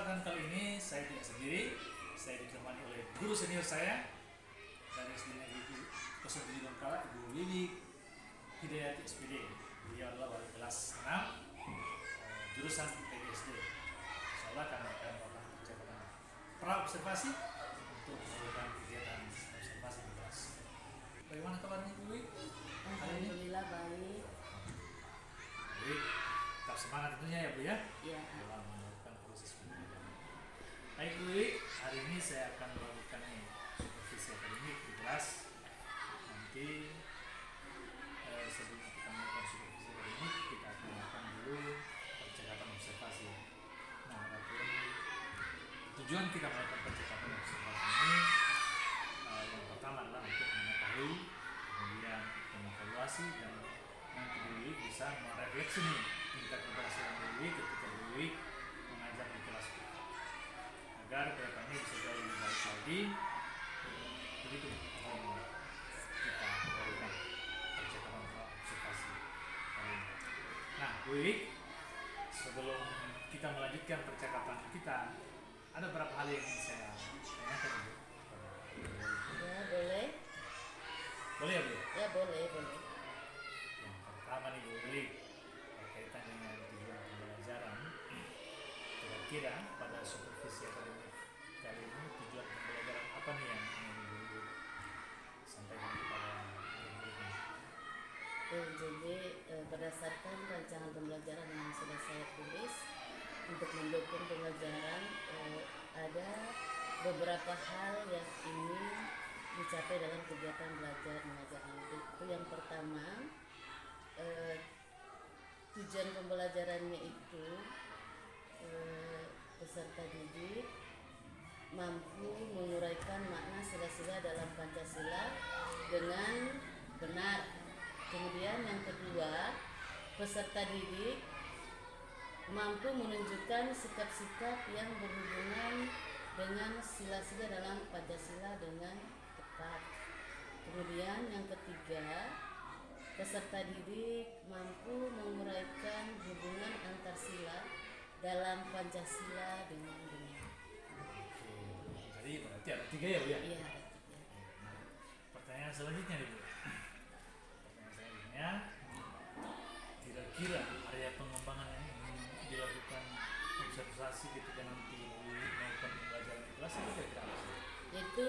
Kesempatan kali ini saya tidak sendiri, saya ditemani oleh guru senior saya dari SD Negeri 07 Donggala, Ibu Wiwi Hidayati SPD. Beliau adalah wali kelas 6 jurusan PGSD. Insyaallah kami akan melakukan percakapan pra-observasi untuk melakukan kegiatan observasi di kelas. Bagaimana kabarnya Ibu Wiwi? Alhamdulillah baik. Baik, tetap semangat tentunya ya Bu ya. Ya. Dalam melakukan proses pendidikan. Baik Bu Wiwi, hari ini saya akan melakukan supervisi akademik di kelas. Nanti sebelum kita melakukan supervisi akademik, kita akan melakukan dulu percakapan observasi. Nah, adapun tujuan kita melakukan percakapan observasi ini yang pertama adalah untuk mengetahui, kemudian mengevaluasi dan nanti Bu Wiwi bisa merefleksi nih tingkat keberhasilan Bu Wiwi ketika Bu Wiwi mengajar di kelas agar kedepannya bisa jauh lebih baik lagi. Begitu kita melakukan percakapan observasi kali ini. Nah, Bu Wiwi, sebelum kita melanjutkan percakapan kita, ada beberapa hal yang ingin saya tanyakan Bu. Ya boleh. Boleh ya Bu? Ya boleh. Yang pertama nih Bu Wiwi, berkaitan dengan tujuan pembelajaran. Kira-kira pada supervisi akademik kali ini tujuan pembelajaran apa nih yang ingin Bu Wiwi sampaikan kepada murid-muridnya? Jadi berdasarkan rancangan pembelajaran yang sudah saya tulis untuk mendukung pembelajaran, ada beberapa hal yang ingin dicapai dalam kegiatan belajar mengajar nanti. Itu yang pertama, tujuan pembelajarannya itu peserta didik mampu menguraikan makna sila-sila dalam Pancasila dengan benar. Kemudian yang kedua, peserta didik mampu menunjukkan sikap-sikap yang berhubungan dengan sila-sila dalam Pancasila dengan tepat. Kemudian yang ketiga, peserta didik mampu menguraikan hubungan antar sila dalam Pancasila dengan benar. Oke, jadi berarti ada 3 ya Bu ya? Iya, ada 3. Nah, pertanyaan selanjutnya nih Bu. Pertanyaan selanjutnya, kira-kira area pengembangan yang ingin dilakukan observasi ketika nanti melakukan pembelajaran di kelas itu kira-kira apa sih? Itu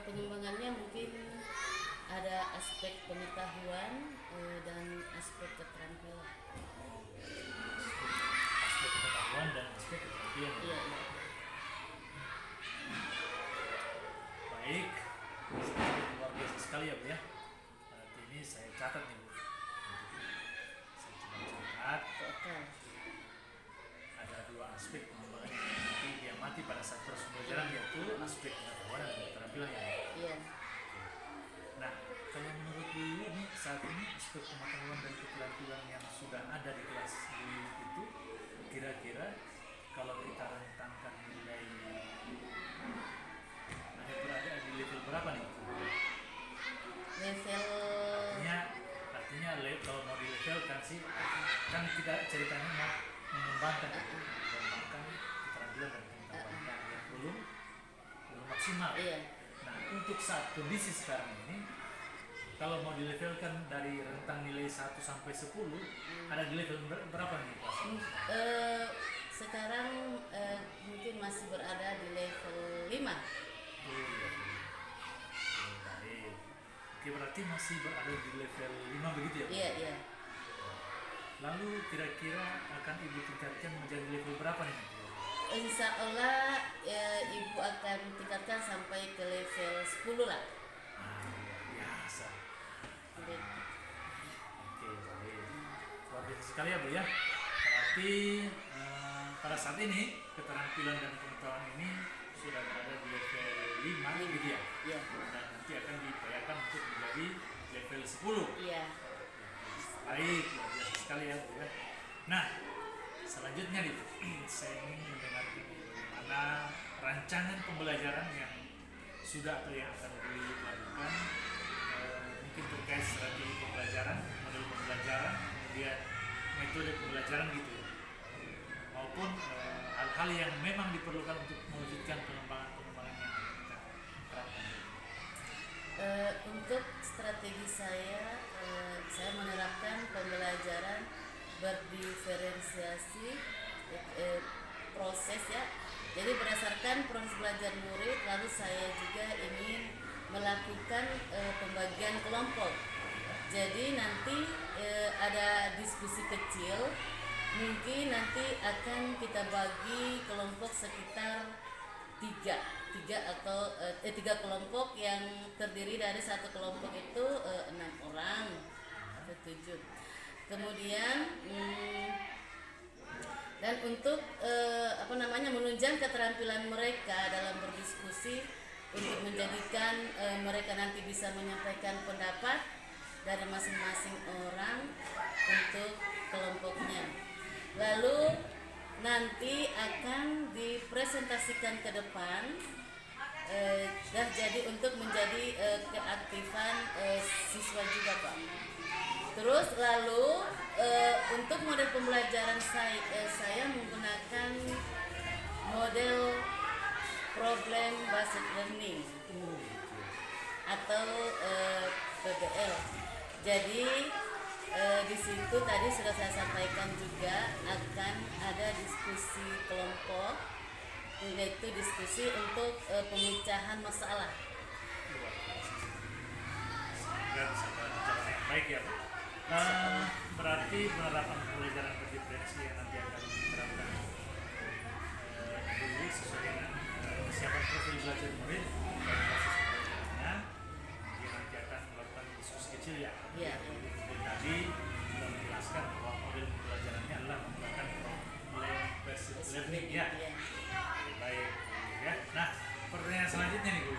pengembangannya mungkin ada aspek pengetahuan dan aspek keterampilan. Aspek pengetahuan dan aspek keterampilan. Iya. Baik, sangat luar biasa sekali ya Bu ya. Berarti ini saya catat nih Bu. Saya coba catat. Total. Ada 2 aspek pengembangan yang nanti diamati pada saat proses pembelajaran, yaitu aspek pengetahuan dan keterampilan ya. Iya. Nah, kalau menurut Bu Wiwi ini saat ini aspek pengetahuan dan keterampilan yang sudah ada di kelas Bu Wiwi itu kira-kira kalau kita rentangkan nilai ada berada di level berapa nih? Level Artinya kalau mau di level kan sih kan kita ceritanya mau mengembangkan keterampilan dan pengetahuan yang belum maksimal. Iya. Nah, untuk saat kondisi sekarang ini, kalau mau dilevelkan dari rentang nilai 1 sampai 10, ada di level berapa nih kelas? Sekarang mungkin masih berada di level 5. Baik. Oke, berarti masih berada di level 5 begitu ya? Iya. Lalu kira-kira akan Ibu tingkatkan menjadi level berapa nih? Insya Allah Ibu akan tingkatkan sampai ke level 10 lah. Luar biasa. Oke. Oke, baik. Luar biasa sekali ya Bu ya. Berarti pada saat ini keterampilan dan pengetahuan ini sudah berada di level 5 gitu ya? Iya. Dan nanti akan diupayakan untuk menjadi level 10. Iya. Baik, luar biasa sekali ya Bu ya. Nah, selanjutnya nih, saya ingin mendengarkan bagaimana rancangan pembelajaran yang sudah atau yang akan dilakukan, mungkin terkait strategi pembelajaran, model pembelajaran, kemudian metode pembelajaran gitu ya. maupun hal-hal yang memang diperlukan untuk mewujudkan pengembangan yang kita terapkan. Untuk strategi saya menerapkan pembelajaran berdiferensiasi proses ya. Jadi berdasarkan proses belajar murid, lalu saya juga ingin melakukan pembagian kelompok. Jadi nanti ada diskusi kecil, mungkin nanti akan kita bagi kelompok sekitar tiga kelompok yang terdiri dari satu kelompok itu 6 orang atau 7. Kemudian dan untuk menunjang keterampilan mereka dalam berdiskusi untuk menjadikan mereka nanti bisa menyampaikan pendapat dari masing-masing orang untuk kelompoknya. Lalu nanti akan dipresentasikan ke depan jadi untuk menjadi keaktifan siswa juga Pak. Terus lalu untuk model pembelajaran saya menggunakan model problem based learning atau PBL. Jadi di situ tadi sudah saya sampaikan juga akan ada diskusi kelompok, yaitu diskusi untuk pemecahan masalah. Bisa berjalan yang baik ya. Berarti penerapan pembelajaran berdiferensi yang nanti akan diterapkan dulu sesuai dengan kesiapan profil belajar murid dan proses pembelajarannya. Dia nanti akan melakukan diskusi kecil ya. Iya. Tadi sudah menjelaskan bahwa model pembelajarannya adalah menggunakan problem based learning ya. Baik ya. Nah, pertanyaan selanjutnya nih Bu,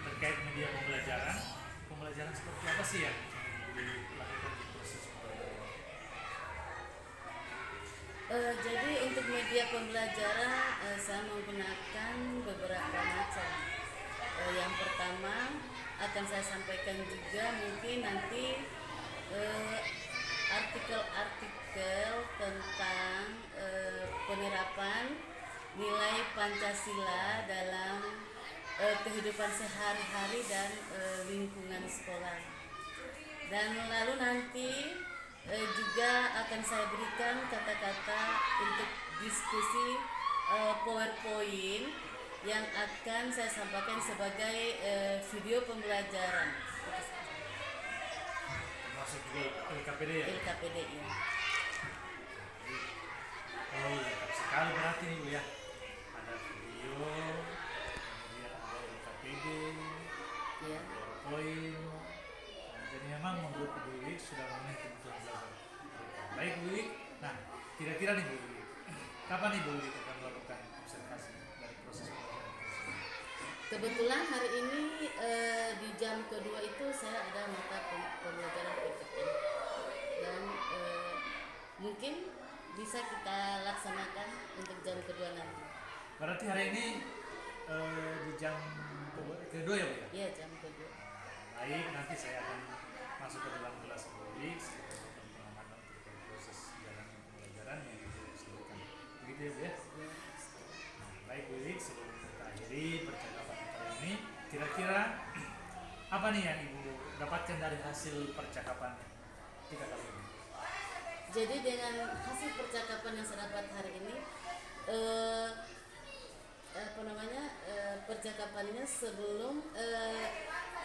terkait media pembelajaran seperti apa sih yang dilakukan di proses pembelajaran? Jadi untuk media pembelajaran saya menggunakan beberapa macam. Yang pertama akan saya sampaikan juga mungkin nanti artikel-artikel tentang penerapan nilai Pancasila dalam kehidupan sehari-hari dan lingkungan sekolah. Dan lalu nanti juga akan saya berikan kata-kata untuk diskusi PowerPoint yang akan saya sampaikan sebagai video pembelajaran. Termasuk juga LKPD ya? LKPD ya. Oh lengkap sekali berarti nih Bu ya. Ada video, kemudian ada LKPD, Ya. PowerPoint. Jadi memang menurut Bu Wiwi sudah memenuhi kebutuhan belajar. Baik Bu Wiwi. Nah, kira-kira nih Bu Wiwi, kapan nih Bu Wiwi akan melakukan observasi dari proses pembelajaran tersebut? Kebetulan hari ini di jam kedua itu saya ada mata pembelajaran PKN dan mungkin bisa kita laksanakan untuk jam kedua nanti. Berarti hari ini di jam kedua ya Bu ya? Iya, jam kedua. Baik, nanti saya akan masuk ke dalam kelas Bu Wiwi untuk pengamatan terkait proses jalannya pembelajaran yang disebutkan. Begitu ya Bu ya? Ya. Nah, baik Bu Wiwi, sebelum kita akhiri percakapan kita ini, kira-kira apa nih yang Ibu dapatkan dari hasil percakapan kita kali ini? Jadi dengan hasil percakapan yang saya dapat hari ini, percakapannya sebelum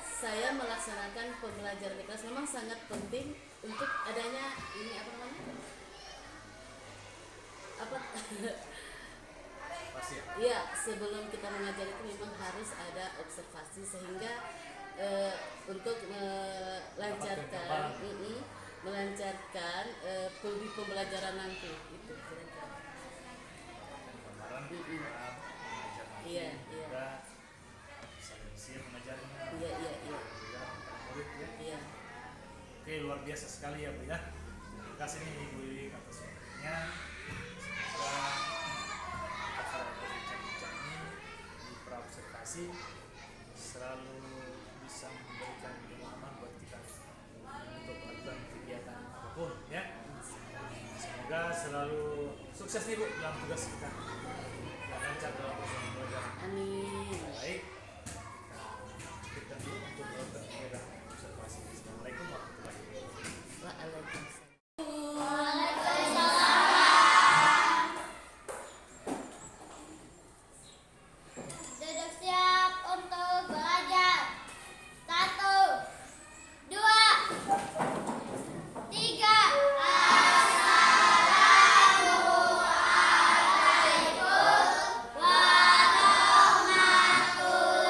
saya melaksanakan pembelajaran di kelas memang sangat penting untuk adanya ini Pasti ya? ya sebelum kita mengajar itu memang harus ada observasi sehingga untuk melancarkan pembelajaran nanti itu kira-kira. Gambaran mengajar nanti Iya. juga saling siap mengajarnya. Iya. Juga murid ya. Iya. Oke, luar biasa sekali ya Bu ya. Terima kasih nih Ibu Wiwi atas waktunya. Semoga kita sudah berbincang-bincang ini di praobservasi selalu bisa memberikan pengalaman buat kita untuk melakukan kegiatan apapun ya. Semoga semoga selalu sukses nih Bu dalam tugas kita dan lancar dalam proses belajar. Amin. Baik, kita dulu untuk program observasi. Assalamualaikum warahmatullahi wabarakatuh. Waalaikumsalam. Duduk siap untuk belajar. 1, 2, 3. Assalamualaikum warahmatullahi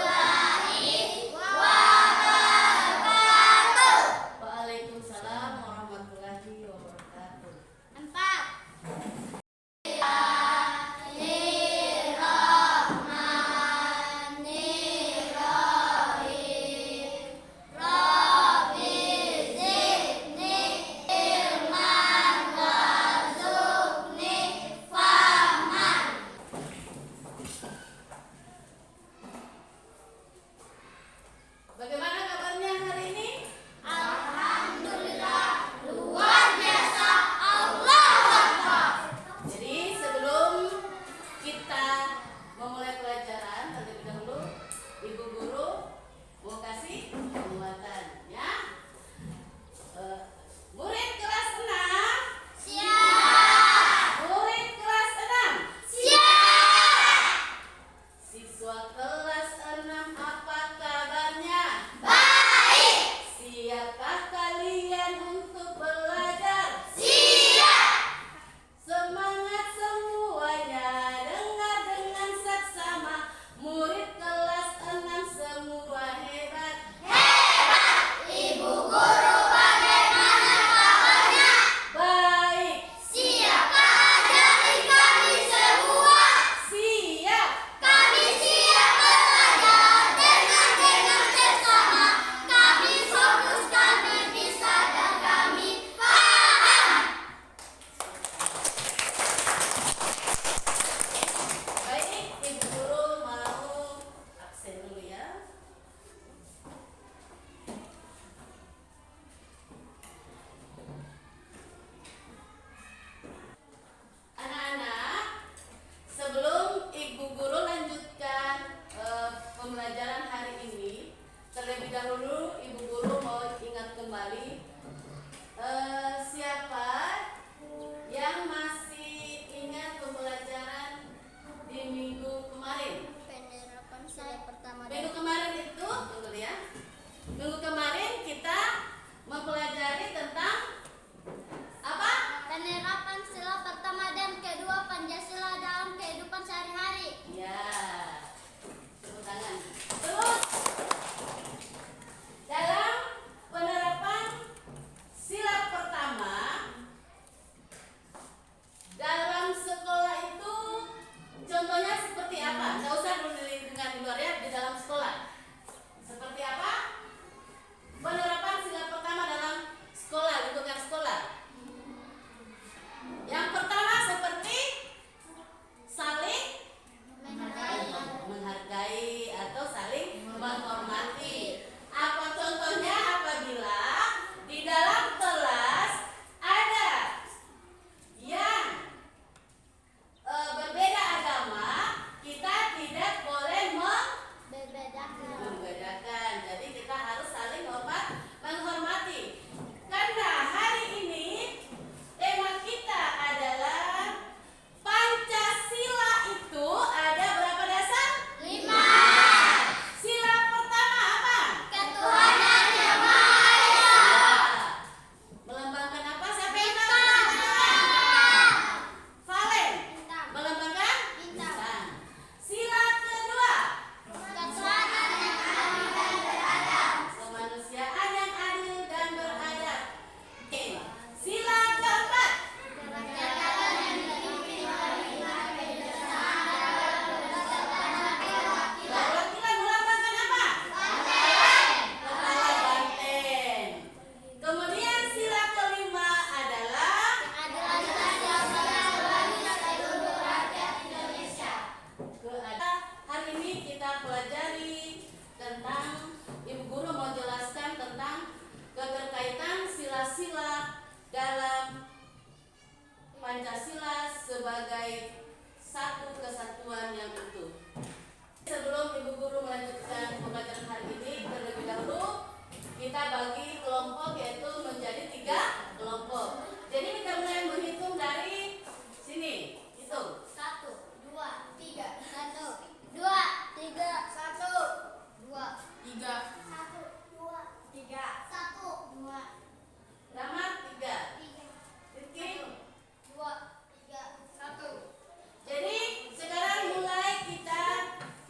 bagi kelompok yaitu menjadi 3 kelompok. Jadi kita mulai menghitung dari sini. Hitung. 1, 2, 3. 1, 2, 3. 1, 2, 3. 1, 2, 3. 1, 2, Rahmat 3. 3. Rifki 2, 3. 1. Jadi sekarang mulai kita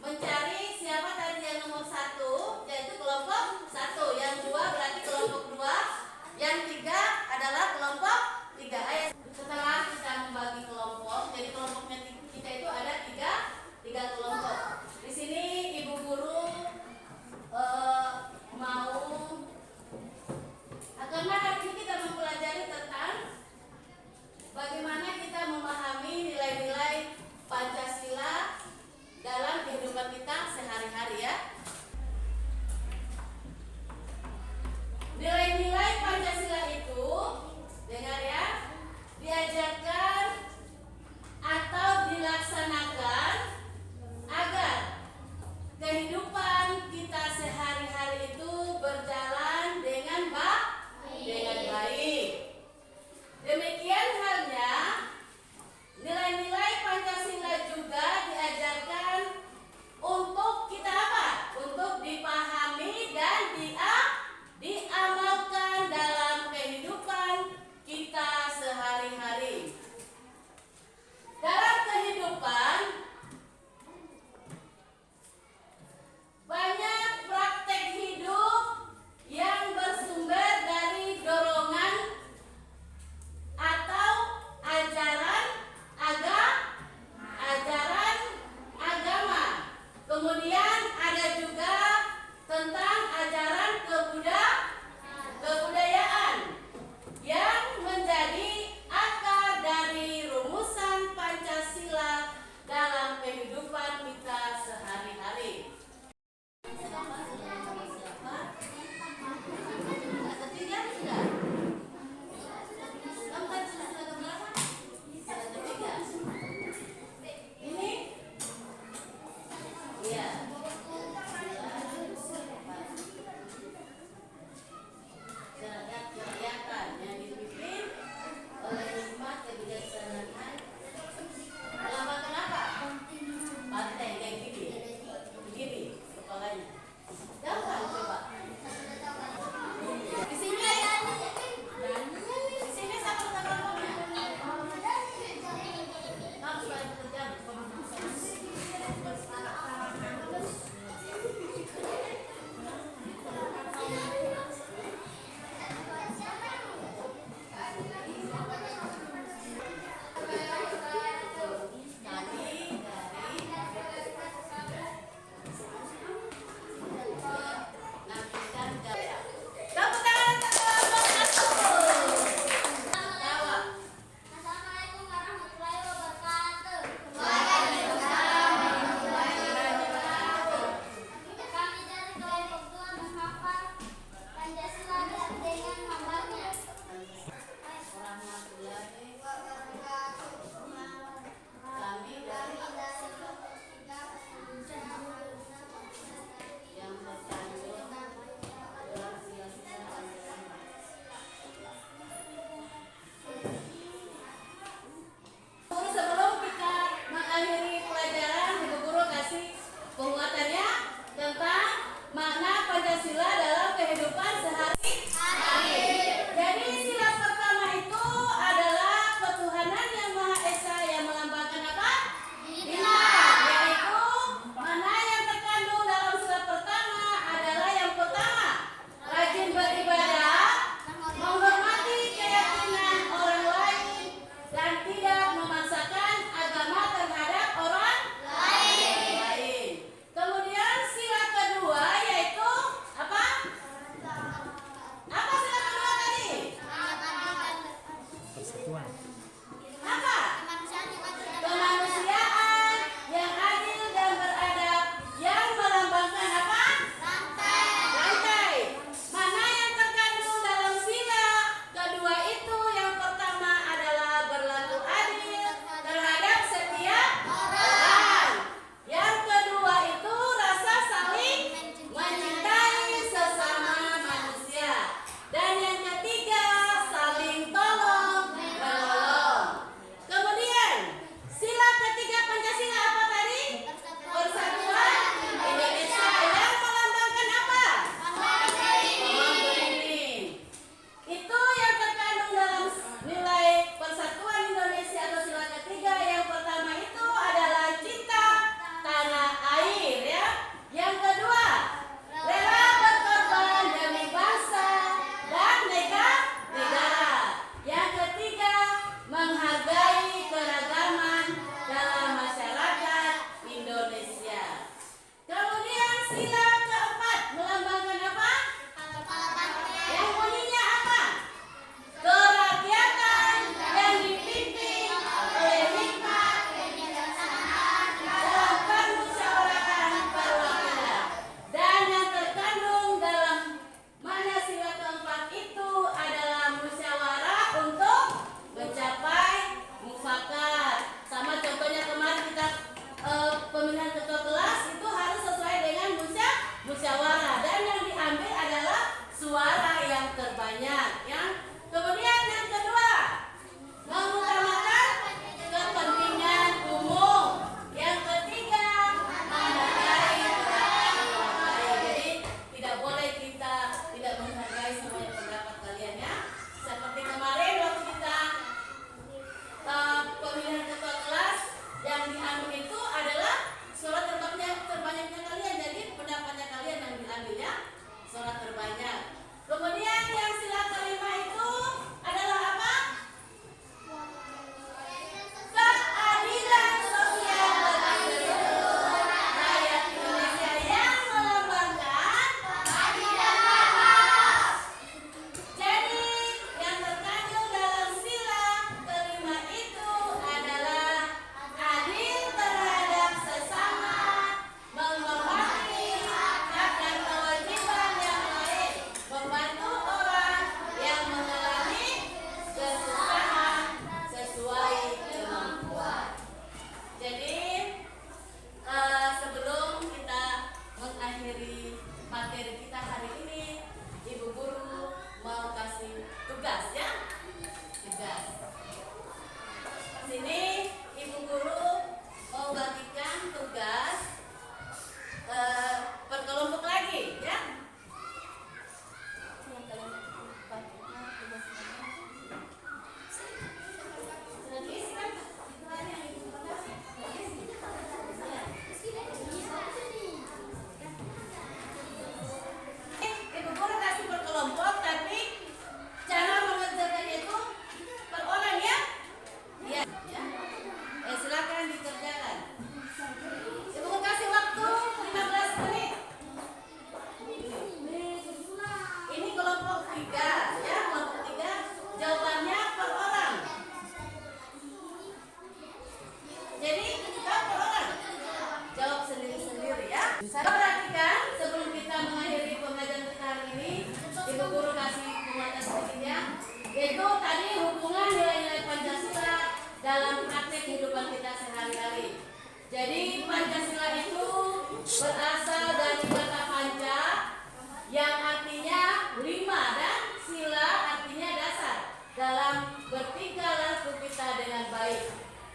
mencari siapa tadi yang nomor 1, yaitu kelompok 1. Yang 2 berarti kelompok 2. Yang 3 adalah kelompok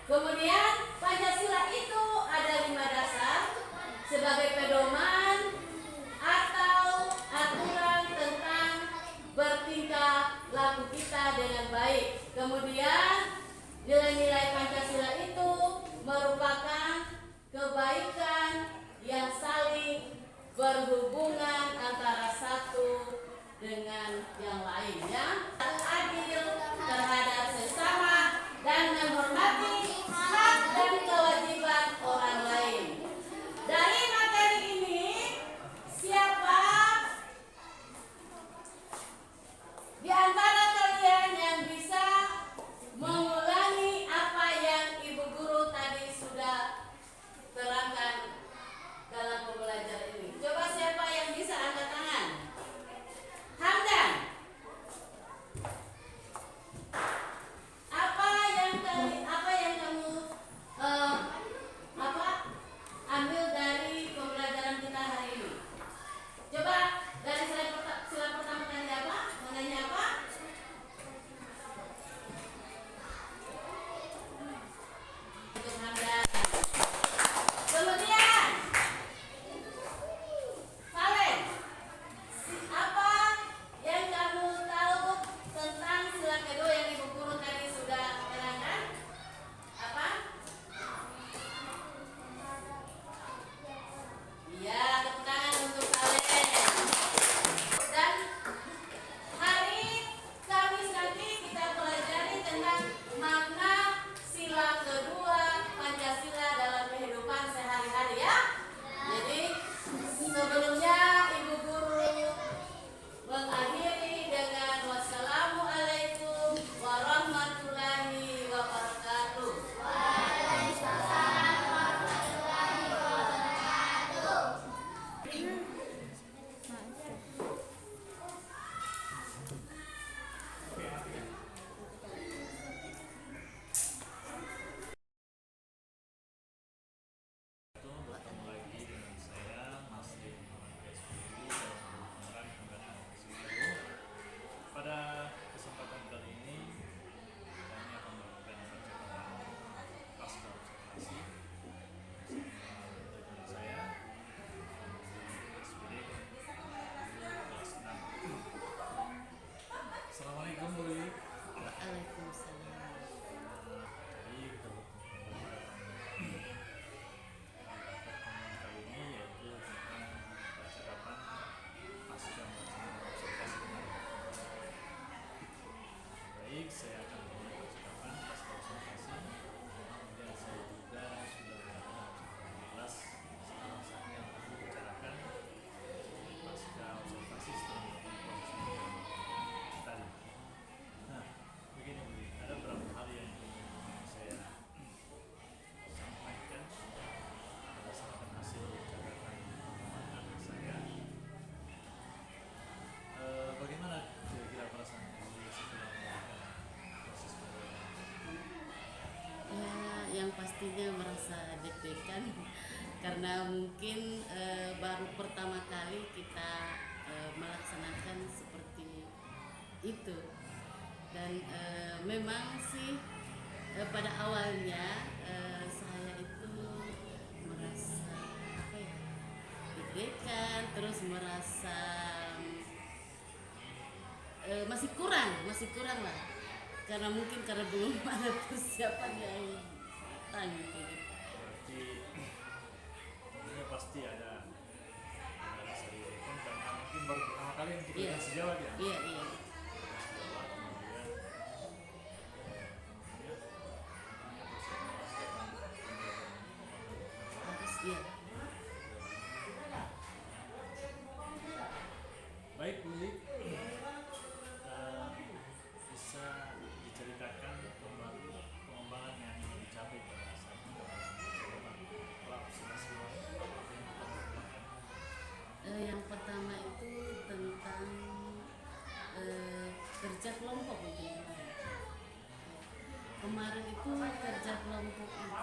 Kemudian Pancasila itu ada 5 dasar sebagai pedoman atau aturan tentang bertingkah laku kita dengan baik. Kemudian nilai-nilai Pancasila itu merupakan kebaikan yang saling berhubungan antara satu dengan yang lainnya, adil terhadap sesama dan menghormati hak dan kewajiban orang lain. Dari materi ini, siapa di antara kalian yang bisa mengulangi apa yang Ibu Guru tadi sudah terangkan dalam pembelajaran ini? Coba siapa yang bisa angkat tangan? Hamdan. Apa yang kamu ambil dari pembelajaran kita hari ini? Coba dari sila pertama tadi apa? Mengenai apa? Untuk Hamdan. Kemudian Valen, apa yang kamu tahu tentang sila kedua yang Ibu Guru tadi sudah terangkan? Apa? Iya, tepuk tangan untuk Valen. Dan hari Kamis nanti kita pelajari tentang makna sila kedua Pancasila dalam kehidupan sehari-hari ya. Jadi sebelumnya Ibu Guru mengakhiri dengan wassalamualaikum warahmatullahi wabarakatuh. Bertemu lagi dengan saya Masih Muhammad SPI dalam pembicaraan pembahasan Pancasila. Pada kesempatan kali ini kami akan melakukan percakapan pasca observasi dengan saya SPI kelas 6. Assalamualaikum Bu Lili. Waalaikumsalam. Jadi kita pertemuan kali ini yaitu tentang percakapan pasca melaksanakan observasi kemarin. Baik, saya akan memulai percakapan pasca observasi. Kemudian saya juga sudah berada dalam kelas sekarang saatnya untuk membicarakan pasca observasi setelah melakukan proses penelitian tadi. Nah, begini Bu, ada beberapa hal yang ingin saya sampaikan berdasarkan hasil catatan pengamatan saya. Bagaimana kira-kira perasaan Ibu setelah melakukan proses penelitian? Ya, yang pastinya merasa deg-degan karena mungkin baru pertama kali kita melaksanakan seperti itu. Dan memang sih pada awalnya saya itu merasa apa ya, deg-degan, terus merasa masih kurang lah, karena mungkin karena belum ada persiapan yang tanggung gitu. Berarti tentunya pasti ada rasa deg-degan karena mungkin baru pertama kali yang kita Iya. sejawat ya. Iya. Sejawat, kemudian tentunya persiapan Harus iya. baik Bu Lili, bisa diceritakan kembali pengembangan yang ingin dicapai pada saat ini dalam observasi Yang pertama itu tentang kerja kelompok mungkin kemarin itu kerja kelompok itu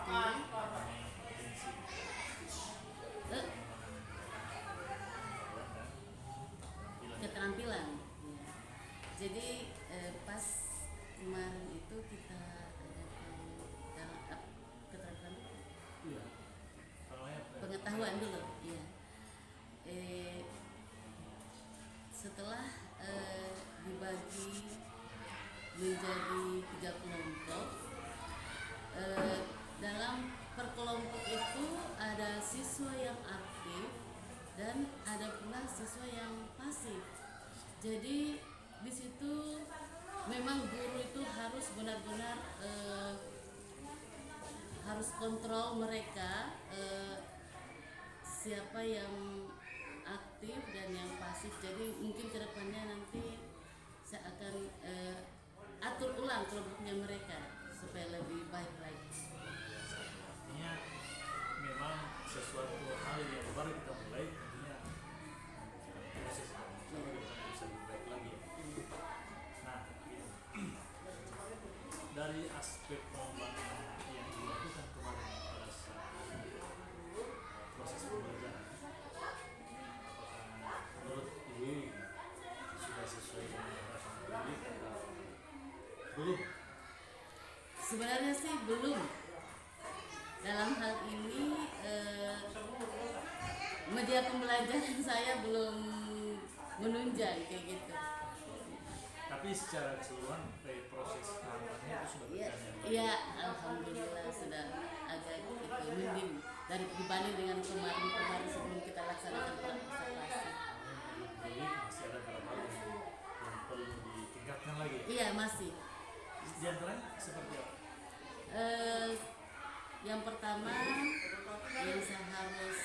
keterampilan ya. Jadi pas kemarin itu kita adakan dan ada pula siswa yang pasif. Jadi di situ memang guru itu harus benar-benar harus kontrol mereka, siapa yang aktif dan yang pasif. Jadi mungkin kedepannya nanti saya akan atur ulang kelompoknya mereka supaya lebih baik lagi. Artinya memang sesuatu hal yang baru kita mulai tentunya proses bisa lebih baik lagi ya. Nah, dari aspek pengembangan yang dilakukan kemarin pada saat proses pembelajaran, apakah menurut Ibu sudah sesuai dengan harapan pemilik atau belum? Sebenarnya sih belum. Dalam hal ini media pembelajaran saya belum menunjang kayak gitu. Tapi secara keseluruhan proses pengembangannya itu sudah Iya, berjalan. iya, alhamdulillah sudah agak gitu minim dari dibanding dengan kemarin sebelum kita laksanakan observasi. Jadi masih ada beberapa hal yang perlu ditingkatkan lagi. Iya, masih. Di antaranya seperti apa? Yang pertama yang saya harus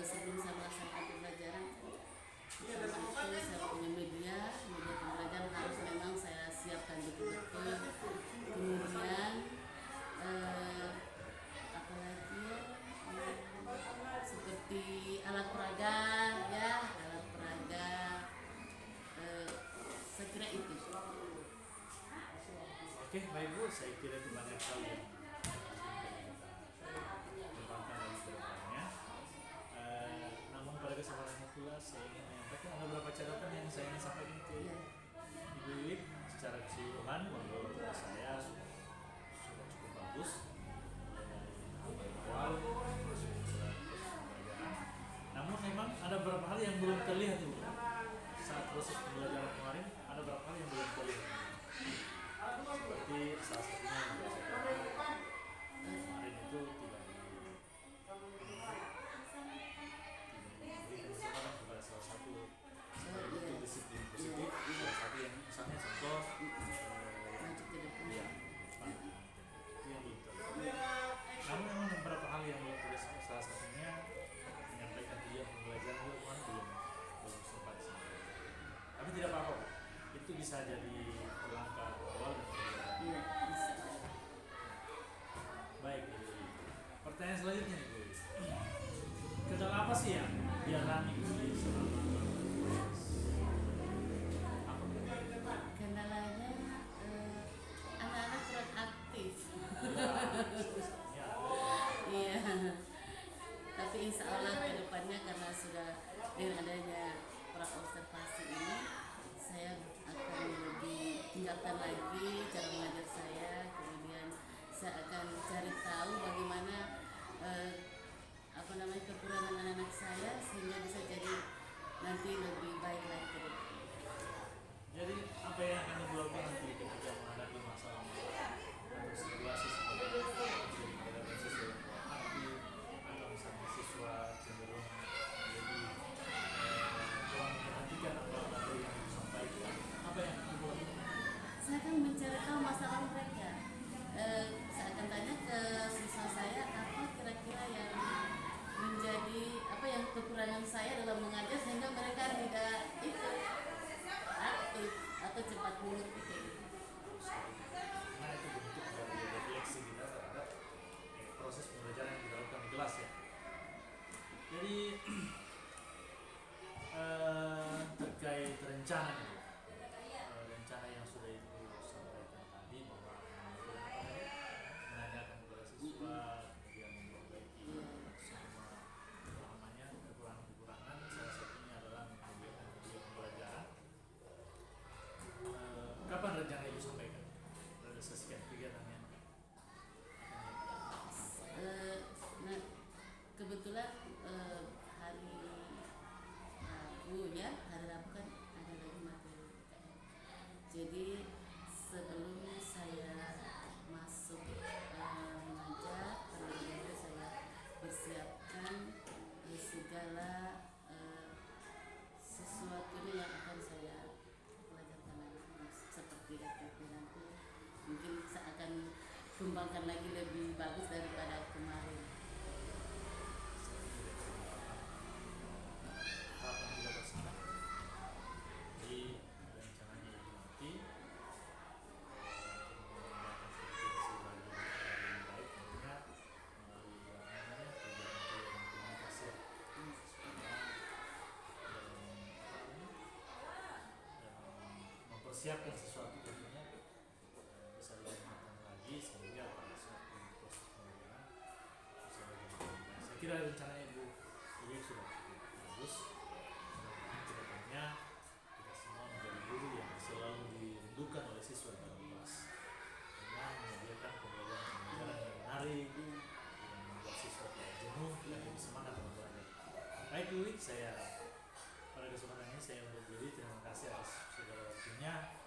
sebelum saya melaksanakan pembelajaran pertama itu saya punya media pembelajaran harus memang saya siapkan betul-betul. Kemudian apalagi ya, seperti alat peraga ya, alat peraga, saya kira itu. Oke, baik Bu, saya kira itu banyak hal yang kembangkan lagi ke depannya. Namun pada kesempatan pula saya ingin menyampaikan ada beberapa catatan yang saya ingin sampaikan ke Ibu Wiwik. Secara keseluruhan menurut saya sudah cukup bagus. Dari awal masuk ke pembelajaran. Namun memang ada beberapa hal yang belum terlihat Ibu. Saat proses pembelajaran kemarin ada beberapa hal yang belum terlihat. Seperti salah satunya yang kemarin itu tidak diberi kesempatan kepada salah satu bentuk disiplin positif. Salah satu yang misalnya contoh Maju ke depan. ya, itu yang belum terlihat. Namun memang beberapa hal yang belum terlihat, salah satunya menyampaikan tujuan pembelajaran itu belum sempat disampaikan. Tapi tidak apa-apa, itu bisa jadi langkah awal dan pembelajaran. Iya, bisa. Baik, Bu. Pertanyaan selanjutnya nih, Bu. Kendala apa sih yang dialami di selama proses? Apa? Kendalanya anak-anak kurang aktif. Ya, Iya. Tapi insya Allah ke depannya karena sudah dengan adanya praobservasi ini, saya akan lebih tingkatkan lagi cara mengajar saya. Kemudian saya akan cari tahu bagaimana kekurangan anak-anak saya sehingga bisa jadi nanti lebih baik lagi ke depan. jadi apa yang akan Ibu lakukan nanti ketika menghadapi masalah-masalah atau situasi seperti itu? Jadi menghadapi siswa yang kurang aktif atau misalnya siswa cenderung jadi kurang memperhatikan apa materi yang disampaikan, apa yang Ibu lakukan? Saya akan mencari tahu masalah mereka. Saya akan tanya ke siswa saya apa kira-kira yang menjadi yang kekurangan saya dalam mengajar sehingga mereka tidak ikut aktif atau cepat mengerti kayak gitu. Nah, itu bentuk dari refleksi kita terhadap proses pembelajaran yang dilakukan di kelas ya. Jadi terkait rencana rencana yang sudah Ibu sampaikan tadi bahwa menanyakan kepada siswa kemudian memperbaiki semua kekurangan-kekurangan, salah satunya adalah menyediakan media pembelajaran. Kapan rencana Ibu sampaikan? Realisasikan kegiatannya? Nah, kebetulan hari Rabu ya, hari Rabu kan ada lagi materi kembangkan lagi lebih bagus daripada kemarin. Harapan kita bersama. Jadi rencananya itu nanti mempersiapkan sesuatu tentunya bisa lebih matang lagi sehingga pada saat proses pengerjaan bisa lebih matang. Saya kira rencana Ibu ini sudah cukup bagus. Mudah-mudahan kedepannya kita semua menjadi guru yang selalu dirindukan oleh siswa dalam kelas dengan menyediakan pembelajaran yang menarik yang membuat siswa tidak jenuh dan lebih semangat dalam belajar. Baik Bu, saya pada kesempatan ini saya undur diri. Terima kasih atas segala waktunya.